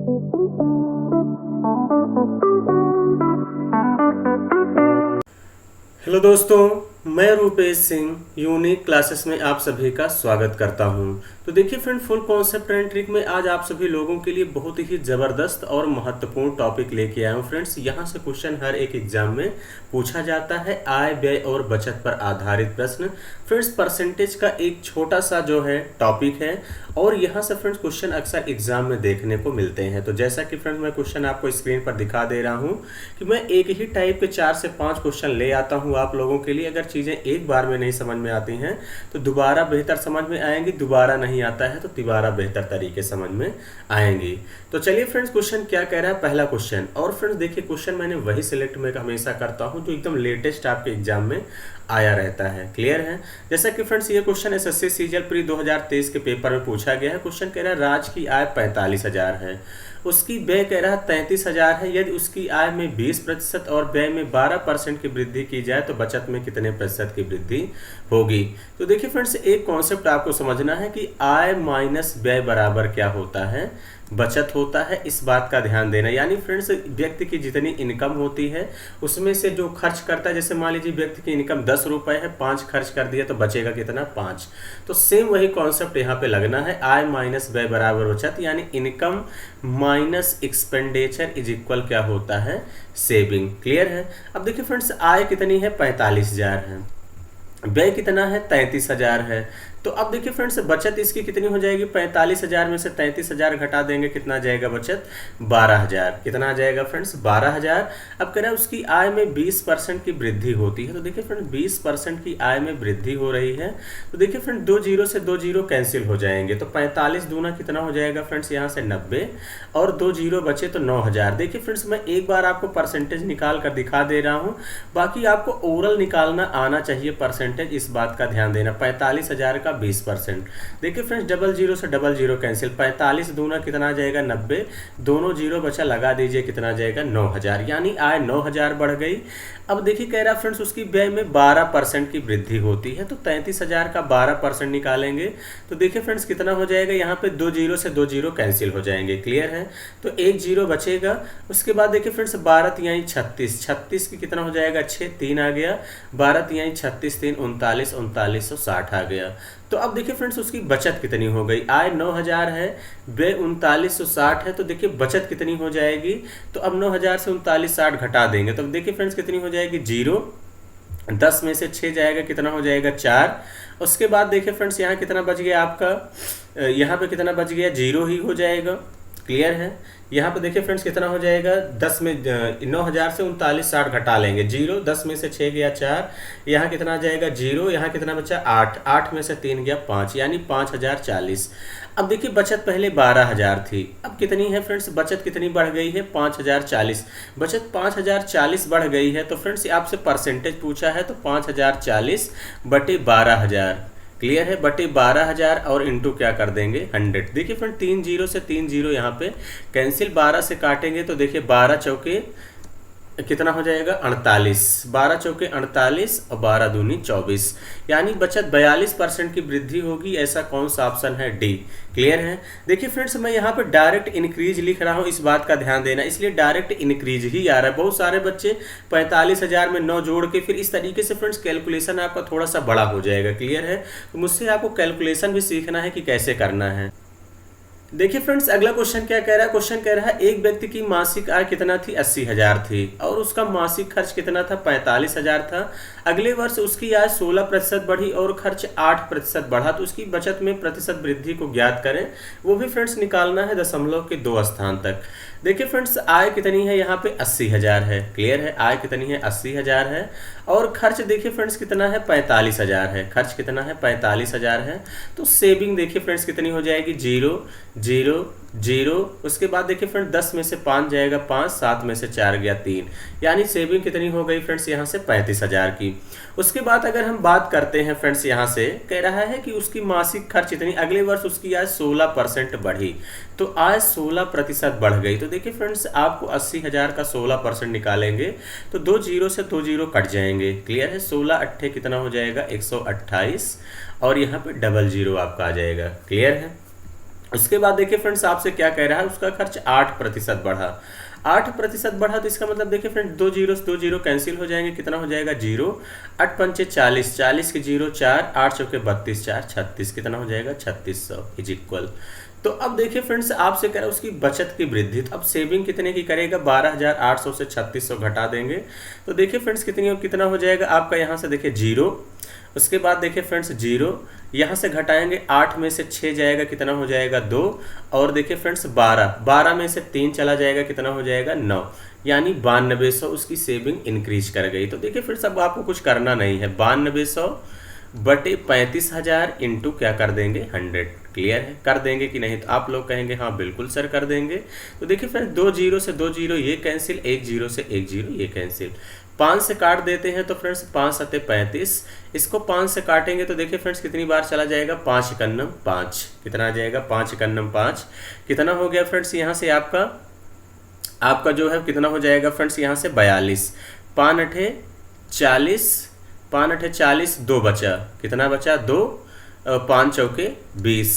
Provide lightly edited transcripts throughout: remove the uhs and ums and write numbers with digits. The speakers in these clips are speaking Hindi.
हेलो दोस्तों, मैं रूपेश सिंह यूनिक क्लासेस में आप सभी का स्वागत करता हूं। तो देखिए friend, full concept and trick में आज आप सभी लोगों के लिए बहुत ही ज़बरदस्त और महत्वपूर्ण टॉपिक लेके आया हूं। फ्रेंड्स, यहां से क्वेश्चन हर एक एग्जाम में पूछा जाता है, आय व्यय और बचत पर आधारित प्रश्न। फ्रेंड्स, परसेंटेज का एक छोटा सा जो है टॉपिक है और यहाँ से फ्रेंड्स क्वेश्चन अक्सर एग्जाम में देखने को मिलते हैं। तो जैसा कि फ्रेंड्स मैं क्वेश्चन आपको स्क्रीन पर दिखा दे रहा हूँ कि मैं एक ही टाइप के 4 से 5 क्वेश्चन ले आता हूँ आप लोगों के लिए। अगर चीज़ें एक बार में नहीं समझ में आती हैं तो दोबारा बेहतर समझ में आएंगी, दोबारा नहीं आता है तो तिबारा बेहतर तरीके समझ में आएंगी। तो चलिए फ्रेंड्स, क्वेश्चन क्या कह रहा है, पहला क्वेश्चन। और फ्रेंड्स देखिए, क्वेश्चन मैंने वही सिलेक्ट में हमेशा करता हूँ जो एकदम लेटेस्ट आपके एग्जाम में आया रहता है। क्लियर है? जैसा कि फ्रेंड्स ये क्वेश्चन एसएससी सीजीएल प्री 2023 के पेपर में पूछा गया है। क्वेश्चन कह रहा है राज की आय 45,000 है, उसकी व्यय कह रहा है 33,000 है। यदि उसकी आय में 20% और व्यय में 12% की वृद्धि की जाए तो बचत में कितने प्रतिशत की वृद्धि होगी। तो देखिए फ्रेंड्स, एक कॉन्सेप्ट आपको समझना है कि आय माइनस व्यय बराबर क्या होता है, बचत होता है। इस बात का ध्यान देना, यानी फ्रेंड्स व्यक्ति की जितनी इनकम होती है उसमें से जो खर्च करता है, जैसे मान लीजिए व्यक्ति की इनकम 10 रुपए है, 5 खर्च कर दिया तो बचेगा कितना, 5। तो सेम वही कॉन्सेप्ट यहाँ पे लगना है, आय माइनस व्यय बराबर बचत, यानी income minus expenditure is equal क्या होता है, सेविंग। क्लियर है? अब देखिए फ्रेंड्स, आय कितनी है, 45,000 है, व्यय कितना है, 33,000 है। तो अब देखिए फ्रेंड्स, बचत इसकी कितनी हो जाएगी, 45,000 में से 33,000 घटा देंगे, कितना आ जाएगा बचत, 12,000। कितना आ जाएगा फ्रेंड्स, 12,000। अब कह रहा है उसकी आय में 20% की वृद्धि होती है। तो देखिए फ्रेंड, 20% की आय में वृद्धि हो रही है। तो देखिए फ्रेंड, 2 जीरो से 2 जीरो कैंसिल हो जाएंगे, तो 45 दूना कितना हो जाएगा फ्रेंड्स, यहाँ से 90 और 2 जीरो बचे तो 9,000। देखिए फ्रेंड्स, मैं एक बार आपको परसेंटेज निकाल कर दिखा दे रहा हूँ, बाकी आपको ओरल निकालना आना चाहिए परसेंटेज, इस बात का ध्यान देना। 45,000 का 20%। देखिए फ्रेंड्स, डबल जीरो से डबल जीरो कैंसिल, 45 दूना कितना आ जाएगा, 90, दोनों जीरो बचा, लगा दीजिए कितना आ जाएगा, 9,000, यानी आय 9,000 बढ़ गई। अब देखिए कह रहा फ्रेंड्स उसकी व्यय में 12% की वृद्धि होती है, तो 33,000 का 12% निकालेंगे तो देखिए फ्रेंड्स कितना हो जाएगा, यहाँ पे 2 जीरो से 2 जीरो कैंसिल हो जाएंगे। क्लियर है? तो 1 जीरो बचेगा। उसके बाद देखिए फ्रेंड्स 12 तिहाई 36, 36 की कितना हो जाएगा, 6, 3 आ गया, 12 तिहाई 36, 3 39, 3960 आ गया। तो अब देखिए फ्रेंड्स उसकी बचत कितनी हो गई, आय 9,000 है, व्यय 3960 है, तो देखिए बचत कितनी हो जाएगी। तो अब 9,000 से 3960 घटा देंगे तो देखिए फ्रेंड्स कितनी हो जाएगी, 0, 10 में से 6 जाएगा, कितना हो जाएगा, 4। उसके बाद देखिए फ्रेंड्स यहाँ कितना बच गया आपका, यहाँ पे कितना बच गया, 0 ही हो जाएगा। क्लियर है? यहाँ पे देखिए फ्रेंड्स कितना हो जाएगा, 10 में 9,000 से 3960 घटा लेंगे, 0, 10 में से 6 गया 4, यहाँ कितना आ जाएगा, 0, यहाँ कितना बचा, 8, 8 में से 3 गया 5, यानी 5,040। अब देखिए बचत पहले 12,000 थी, अब कितनी है फ्रेंड्स, बचत कितनी बढ़ गई है, 5,040। बचत 5,040 बढ़ गई है। तो फ्रेंड्स आपसे परसेंटेज पूछा है, तो 5,040 बटे 12,000। क्लियर है? बटे 12,000 और इंटू क्या कर देंगे, 100। देखिए फ्रेंड 3 जीरो से 3 जीरो यहाँ पे कैंसिल, 12 से काटेंगे तो देखिए 12 चौके कितना हो जाएगा, 48, 12 चौके 48 और 12 दूनी 24, यानी बचत 42% की वृद्धि होगी। ऐसा कौन सा ऑप्शन है, डी। क्लियर है? देखिए फ्रेंड्स, मैं यहाँ पे डायरेक्ट इंक्रीज लिख रहा हूँ, इस बात का ध्यान देना, इसलिए डायरेक्ट इंक्रीज ही आ रहा है। बहुत सारे बच्चे 45,000 में 9 जोड़ के फिर इस तरीके से फ्रेंड्स कैलकुलेशन आपका थोड़ा सा बड़ा हो जाएगा। क्लियर है? तो मुझसे आपको कैलकुलेशन भी सीखना है कि कैसे करना है। देखिए फ्रेंड्स, अगला क्वेश्चन क्या कह रहा है, क्वेश्चन कह रहा है एक व्यक्ति की मासिक आय कितना थी, 80,000 थी और उसका मासिक खर्च कितना था, 45,000 था। अगले वर्ष उसकी आय 16% बढ़ी और खर्च 8% बढ़ा, तो उसकी बचत में प्रतिशत वृद्धि को ज्ञात करें। वो भी फ्रेंड्स निकालना है दशमलव के 2 स्थान तक। देखिए फ्रेंड्स, आय कितनी है यहाँ पे, 80,000 है। क्लियर है? आय कितनी है, 80,000 है और खर्च देखिए फ्रेंड्स कितना है, 45,000 है। खर्च कितना है, 45,000 है। तो सेविंग देखिए फ्रेंड्स कितनी हो जाएगी, 0, 0, 0। उसके बाद देखिए फ्रेंड 10 में से 5 जाएगा 5, 7 में से 4 गया 3, यानी सेविंग कितनी हो गई फ्रेंड्स यहाँ से, 35,000 की। उसके बाद अगर हम बात करते हैं फ्रेंड्स, यहाँ से कह रहा है कि उसकी मासिक खर्च इतनी, अगले वर्ष उसकी आय 16% बढ़ी, तो आय 16% बढ़ गई। तो देखिए फ्रेंड्स, आपको 80,000 का 16% निकालेंगे तो 2 जीरो से 2 जीरो कट जाएंगे। क्लियर है? 16 अट्ठे कितना हो जाएगा, 128 और यहाँ पे डबल जीरो आपका आ जाएगा। क्लियर है? उसके बाद देखिए फ्रेंड्स आपसे क्या कह रहा है, उसका खर्च 8% बढ़ा। 8% बढ़ा तो इसका मतलब देखिए फ्रेंड दो जीरो कैंसिल हो जाएंगे, कितना हो जाएगा जीरो। 8 पंचे 40, 40 के जीरो 4, 8 चौके 32, 4 36, कितना हो जाएगा 3600 इज इक्वल। तो अब देखिए फ्रेंड्स आपसे कह रहा है उसकी बचत की वृद्धि, तो अब सेविंग कितने की करेगा, 12,800 से 3600 घटा देंगे। तो देखिए फ्रेंड्स कितना हो जाएगा आपका, यहाँ से देखिए जीरो, उसके बाद देखिए फ्रेंड्स जीरो, यहाँ से घटाएंगे 8 में से 6 जाएगा, कितना हो जाएगा 2, और देखिए फ्रेंड्स 12 में से 3 चला जाएगा, कितना हो जाएगा 9, यानी 9200 उसकी सेविंग इंक्रीज कर गई। तो देखिए फ्रेंड्स अब आपको कुछ करना नहीं है, 9200 बटे 35,000 इंटू क्या कर देंगे 100। क्लियर है, कर देंगे कि नहीं, तो आप लोग कहेंगे हाँ बिल्कुल सर कर देंगे। तो देखिए फ्रेंड्स 2 जीरो से 2 जीरो ये कैंसिल, 1 जीरो से 1 जीरो ये कैंसिल, 5 से काट देते हैं तो फ्रेंड्स 5 सत्ते 35, इसको 5 से काटेंगे तो देखिए फ्रेंड्स कितनी बार चला जाएगा, 5 एकन्नम 5, कितना आ जाएगा 5 एकन्नम 5, कितना हो गया फ्रेंड्स यहाँ से आपका जो है कितना हो जाएगा फ्रेंड्स यहाँ से 42, 5 अठे 40, 5 अठे 40, 2 बचा, कितना बचा 2, 5 चौके 20,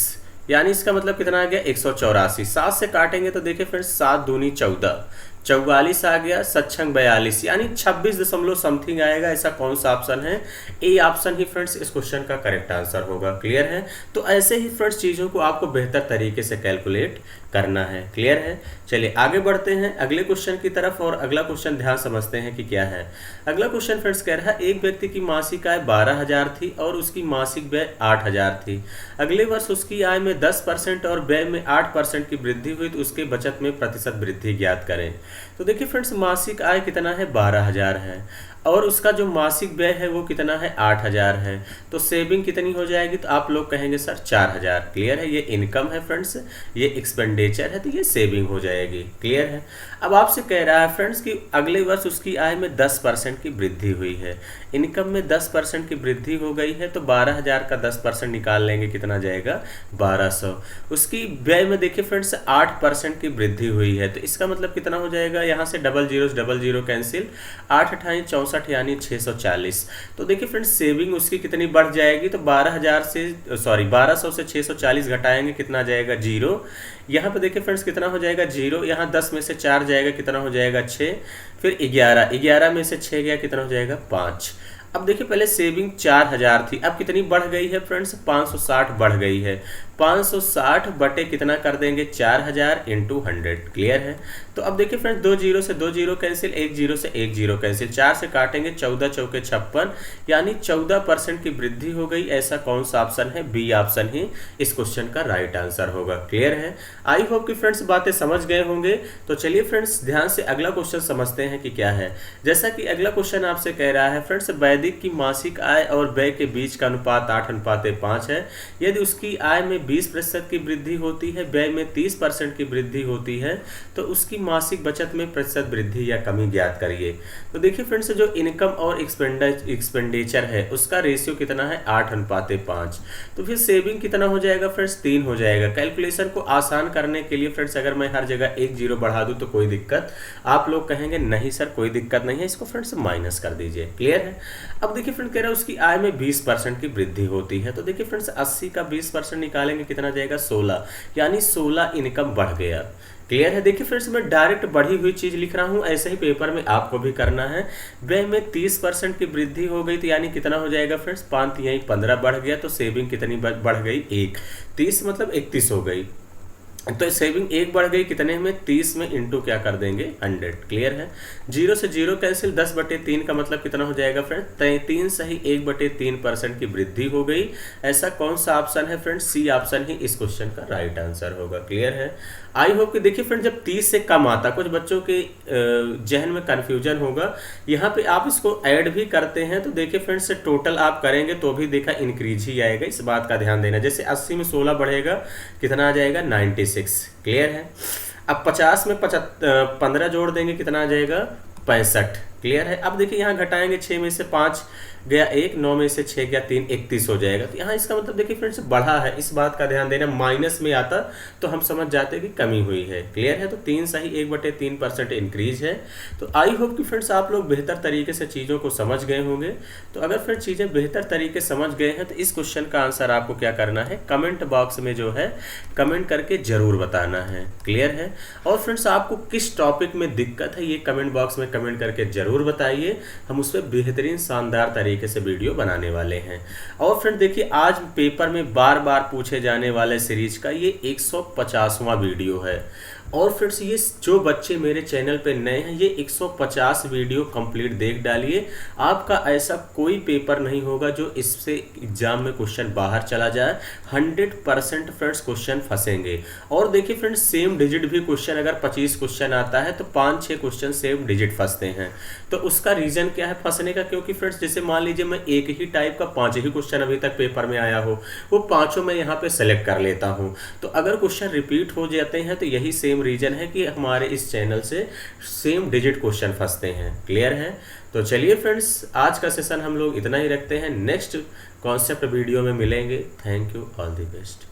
यानी इसका मतलब कितना आ गया 184। 7 से काटेंगे तो देखिए फ्रेंड्स 7 दूनी 14, 44 आ गया, सच्छंग 42, यानी 26 दशमलव समथिंग आएगा। ऐसा कौन सा ऑप्शन है, ए ऑप्शन ही फ्रेंड्स इस क्वेश्चन का करेक्ट आंसर होगा। क्लियर है, तो ऐसे ही फ्रेंड्स चीज़ों को आपको बेहतर तरीके से कैलकुलेट करना है। क्लियर है, चलिए आगे बढ़ते हैं अगले क्वेश्चन की तरफ, और अगला क्वेश्चन ध्यान समझते हैं कि क्या है। अगला क्वेश्चन फ्रेंड्स कह रहा है एक व्यक्ति की मासिक आय 12,000 थी और उसकी मासिक व्यय 8,000 थी। अगले वर्ष उसकी आय में 10% और व्यय में 8% की वृद्धि हुई, तो उसके बचत में प्रतिशत वृद्धि ज्ञात करें। तो देखिए फ्रेंड्स मासिक आय कितना है 12,000 है, और उसका जो मासिक व्यय है वो कितना है 8,000 है, तो सेविंग कितनी हो जाएगी, तो आप लोग कहेंगे सर 4,000। क्लियर है, ये इनकम है फ्रेंड्स, ये एक्सपेंडिचर है, तो ये सेविंग हो जाएगी। क्लियर है, अब आपसे कह रहा है फ्रेंड्स कि अगले वर्ष उसकी आय में 10% की वृद्धि हुई है, इनकम में 10% की वृद्धि हो गई है, तो 12,000 का 10% निकाल लेंगे, कितना जाएगा 1200। उसकी व्यय में देखिए फ्रेंड्स 8% की वृद्धि हुई है, तो इसका मतलब कितना हो जाएगा, यहाँ से डबल जीरो कैंसिल, 8 अठाई 64 यानी 640। तो देखिए फ्रेंड्स सेविंग उसकी कितनी बढ़ जाएगी, तो 1200 से 640 घटाएंगे, कितना जाएगा जीरो। यहाँ पे देखिए फ्रेंड्स कितना हो जाएगा जीरो, यहाँ 10 में से 4 जाएगा, कितना हो जाएगा 6, फिर 11 में से 6 गया, कितना हो जाएगा 5। अब देखिए पहले सेविंग 4,000 थी, अब कितनी बढ़ गई है फ्रेंड्स 560 बढ़ गई है, 560 बटे कितना कर देंगे 4,000 इंटू 100। क्लियर है, तो अब देखिए फ्रेंड्स 2 जीरो से 2 जीरो कैंसिल, 1 जीरो से 1 जीरो कैंसिल, 4 से काटेंगे 14 चौके 56, यानी 14% की वृद्धि हो गई। ऐसा कौन सा ऑप्शन है, बी ऑप्शन ही इस क्वेश्चन का राइट आंसर होगा। क्लियर है, आई होप कि फ्रेंड्स बातें समझ गए होंगे। तो चलिए फ्रेंड्स ध्यान से अगला क्वेश्चन समझते हैं कि क्या है। जैसा कि अगला क्वेश्चन आपसे कह रहा है फ्रेंड्स वैदिक की मासिक आय और व्यय के बीच का अनुपात 8:5 है। यदि उसकी आय में 20% की वृद्धि होती है, व्यय में 30% की वृद्धि होती है, तो उसकी मासिक बचत में प्रतिशत वृद्धि या कमी ज्ञात करिए। तो देखिए फ्रेंड्स जो इनकम और एक्सपेंडिचर है उसका रेशियो कितना है 8:5, तो फिर सेविंग कितना हो जाएगा फ्रेंड्स 3 हो जाएगा। कैलकुलेशन को आसान करने के लिए फ्रेंड्स अगर मैं हर जगह 1 जीरो बढ़ा दूं तो कोई दिक्कत, आप लोग कहेंगे नहीं सर कोई दिक्कत नहीं है, इसको फ्रेंड्स माइनस कर दीजिए। क्लियर है, अब देखिए फ्रेंड कह रहा है उसकी आय में 20% की वृद्धि होती है, तो देखिए फ्रेंड्स 80 का 20% निकालेंगे, कितना जाएगा 16, यानी 16 इनकम बढ़ गया। क्लियर है, देखिए फ्रेंड्स मैं डायरेक्ट बढ़ी हुई चीज लिख रहा हूं, ऐसे ही पेपर में आपको भी करना है। व्यय में 30% की वृद्धि हो गई, तो यानी कितना हो जाएगा फ्रेंड्स 5 यही 15 बढ़ गया, तो सेविंग कितनी बढ़ गई 1, 30 मतलब 31 हो गई, तो सेविंग 1 बढ़ गई कितने में 30 में, इंटू क्या कर देंगे 100। क्लियर है, 0 से 0 कैंसिल, 10/3 का मतलब कितना हो जाएगा फ्रेंड 3 सही 1/3% की वृद्धि हो गई। ऐसा कौन सा ऑप्शन है फ्रेंड, सी ऑप्शन ही इस क्वेश्चन का राइट आंसर होगा। क्लियर है, आई होप कि देखिए फ्रेंड जब 30 से कम आता, कुछ बच्चों के जहन में कंफ्यूजन होगा, यहाँ पे आप इसको ऐड भी करते हैं तो देखिए फ्रेंड्स से टोटल आप करेंगे तो भी देखा इंक्रीज ही आएगा, इस बात का ध्यान देना। जैसे 80 में 16 बढ़ेगा, कितना आ जाएगा 96। क्लियर है, अब 50 में 15 जोड़ देंगे, कितना आ जाएगा 65। क्लियर है। अब देखिए यहाँ घटाएंगे, 6 में से 5 गया 1, 9 में से 6 गया 3, 31 हो जाएगा। तो यहाँ इसका मतलब देखिए फ्रेंड्स बढ़ा है, इस बात का ध्यान देना। माइनस में आता तो हम समझ जाते कि कमी हुई है। क्लियर है। तो 3 सही 1/3% इंक्रीज है। तो आई होप कि फ्रेंड्स आप लोग बेहतर तरीके से चीज़ों को समझ गए होंगे। तो अगर फ्रेंड्स चीज़ें बेहतर तरीके से समझ गए हैं तो इस क्वेश्चन का आंसर आपको क्या करना है, कमेंट बॉक्स में जो है कमेंट करके जरूर बताना है। क्लियर है। और फ्रेंड्स आपको किस टॉपिक में दिक्कत है ये कमेंट बॉक्स में कमेंट करके जरूर बताइए, हम उस पर बेहतरीन शानदार तरीके से वीडियो बनाने वाले हैं। और फ्रेंड देखिए आज पेपर में बार बार पूछे जाने वाले सीरीज का ये 150वां वीडियो है। और फ्रेंड्स ये जो बच्चे मेरे चैनल पे नए हैं ये 150 वीडियो कंप्लीट देख डालिए। आपका ऐसा कोई पेपर नहीं होगा जो इससे एग्जाम में क्वेश्चन बाहर चला जाए। 100% फ्रेंड्स क्वेश्चन फंसेंगे। और देखिए फ्रेंड्स सेम डिजिट भी क्वेश्चन अगर 25 क्वेश्चन आता है तो 5-6 क्वेश्चन सेम डिजिट फंसते हैं। तो उसका रीजन क्या है फंसने का, क्योंकि फ्रेंड्स जैसे मान लीजिए मैं एक ही टाइप का 5 ही क्वेश्चन अभी तक पेपर में आया हो, वो पांचों मैं यहाँ पे सेलेक्ट कर लेता हूँ। तो अगर क्वेश्चन रिपीट हो जाते हैं तो यही सेम रीजन है कि हमारे इस चैनल से सेम डिजिट क्वेश्चन फंसते हैं। क्लियर है। तो चलिए फ्रेंड्स आज का सेशन हम लोग इतना ही रखते हैं, नेक्स्ट कॉन्सेप्ट वीडियो में मिलेंगे। Thank you, all the best.